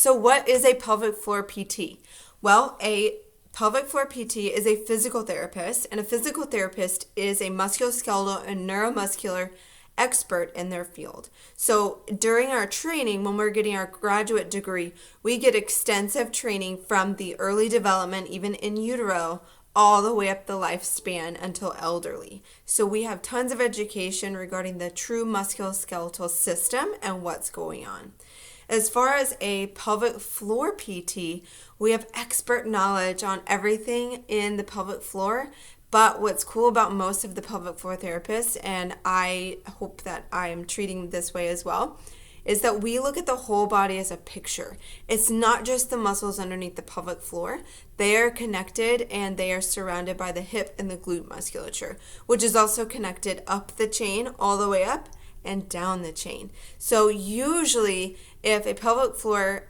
So what is a pelvic floor PT? Well, a pelvic floor PT is a physical therapist, and a physical therapist is a musculoskeletal and neuromuscular expert in their field. So during our training, when we're getting our graduate degree, we get extensive training from the early development, even in utero, all the way up the lifespan until elderly. So we have tons of education regarding the true musculoskeletal system and what's going on. As far as a pelvic floor PT, we have expert knowledge on everything in the pelvic floor. But what's cool about most of the pelvic floor therapists, and I hope that I am treating this way as well, is that we look at the whole body as a picture. It's not just the muscles underneath the pelvic floor. They are connected and they are surrounded by the hip and the glute musculature, which is also connected up the chain all the way up and down the chain. So usually if a pelvic floor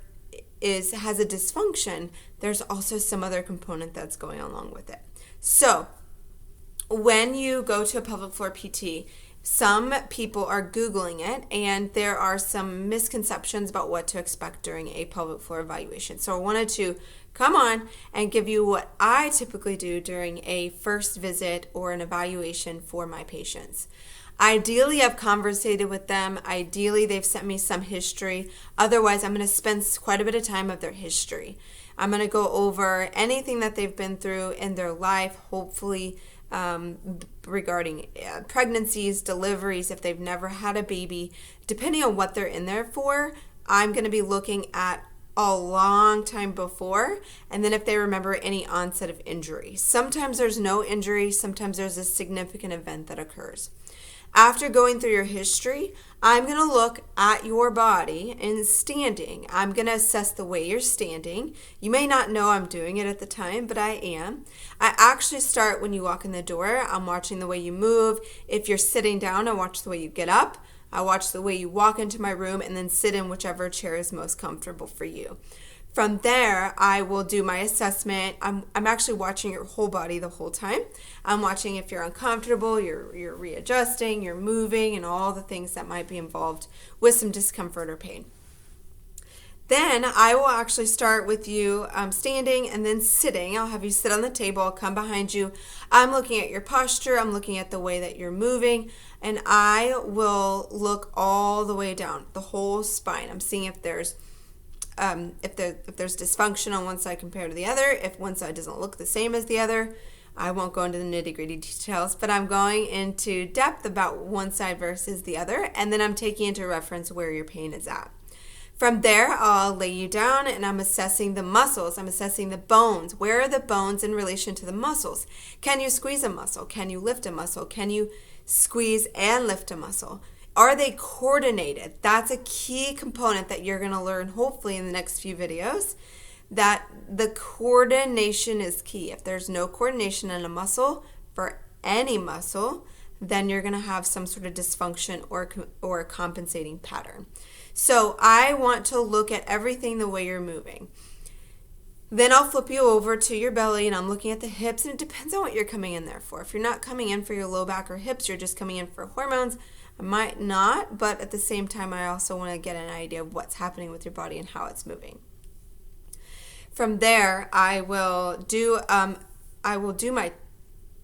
has a dysfunction, there's also some other component that's going along with it. So when you go to a pelvic floor PT, some people are Googling it, and there are some misconceptions about what to expect during a pelvic floor evaluation. So I wanted to come on and give you what I typically do during a first visit or an evaluation for my patients. Ideally, I've conversated with them. Ideally, they've sent me some history. Otherwise, I'm going to spend quite a bit of time of their history. I'm going to go over anything that they've been through in their life, hopefully regarding pregnancies, deliveries, if they've never had a baby. Depending on what they're in there for, I'm going to be looking at a long time before, and then if they remember any onset of injury. Sometimes there's no injury, sometimes there's a significant event that occurs. After going through your history, I'm going to look at your body in standing. I'm going to assess the way you're standing. You may not know I'm doing it at the time, but I am. I actually start when you walk in the door. I'm watching the way you move. If you're sitting down, I watch the way you get up. I watch the way you walk into my room and then sit in whichever chair is most comfortable for you. From there, I will do my assessment. I'm actually watching your whole body the whole time. I'm watching if you're uncomfortable, you're readjusting, you're moving, and all the things that might be involved with some discomfort or pain. Then I will actually start with you standing and then sitting. I'll have you sit on the table. I'll come behind you. I'm looking at your posture. I'm looking at the way that you're moving. And I will look all the way down, the whole spine. I'm seeing if there's dysfunction on one side compared to the other, if one side doesn't look the same as the other. I won't go into the nitty-gritty details, but I'm going into depth about one side versus the other, and then I'm taking into reference where your pain is at. From there, I'll lay you down and I'm assessing the muscles. I'm assessing the bones. Where are the bones in relation to the muscles? Can you squeeze a muscle? Can you lift a muscle? Can you squeeze and lift a muscle? Are they coordinated? That's a key component that you're going to learn hopefully in the next few videos, that the coordination is key. If there's no coordination in a muscle, for any muscle, then you're going to have some sort of dysfunction or a compensating pattern. So I want to look at everything the way you're moving. Then I'll flip you over to your belly and I'm looking at the hips, and it depends on what you're coming in there for. If you're not coming in for your low back or hips, you're just coming in for hormones, I might not, but at the same time, I also want to get an idea of what's happening with your body and how it's moving. From there, I will do my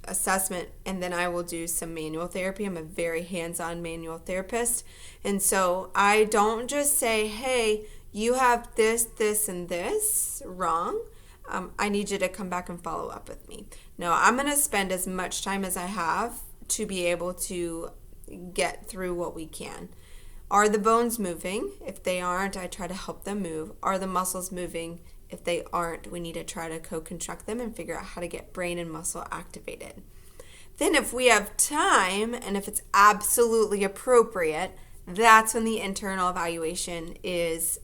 assessment, and then I will do some manual therapy. I'm a very hands-on manual therapist, and so I don't just say, hey, you have this, this, and this wrong. I need you to come back and follow up with me. No, I'm going to spend as much time as I have to be able to get through what we can. Are the bones moving? If they aren't, I try to help them move. Are the muscles moving? If they aren't, we need to try to co-contract them and figure out how to get brain and muscle activated. Then if we have time and if it's absolutely appropriate, that's when the internal evaluation is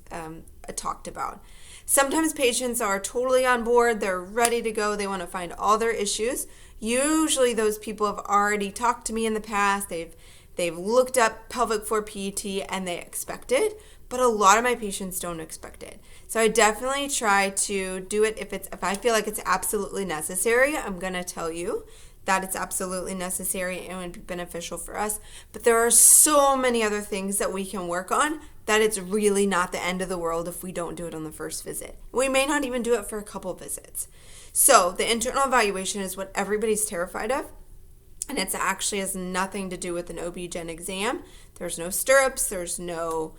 talked about. Sometimes patients are totally on board, they're ready to go, they want to find all their issues. Usually those people have already talked to me in the past, they've looked up pelvic floor PET and they expect it, but a lot of my patients don't expect it. So I definitely try to do it if I feel like it's absolutely necessary. I'm going to tell you that it's absolutely necessary and would be beneficial for us. But there are so many other things that we can work on that it's really not the end of the world if we don't do it on the first visit. We may not even do it for a couple visits. So the internal evaluation is what everybody's terrified of, and it actually has nothing to do with an OB-GYN exam. There's no stirrups, there's no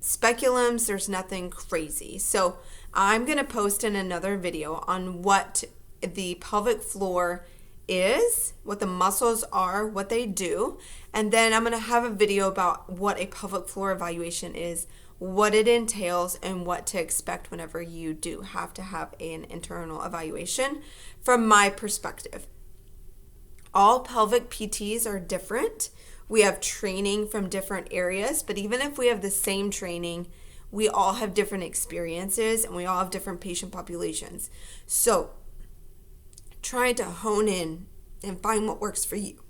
speculums, there's nothing crazy. So I'm going to post in another video on what the pelvic floor is, what the muscles are, what they do, and then I'm going to have a video about what a pelvic floor evaluation is, what it entails, and what to expect whenever you do have to have an internal evaluation from my perspective. All pelvic PTs are different. We have training from different areas, but even if we have the same training, we all have different experiences and we all have different patient populations. So try to hone in and find what works for you.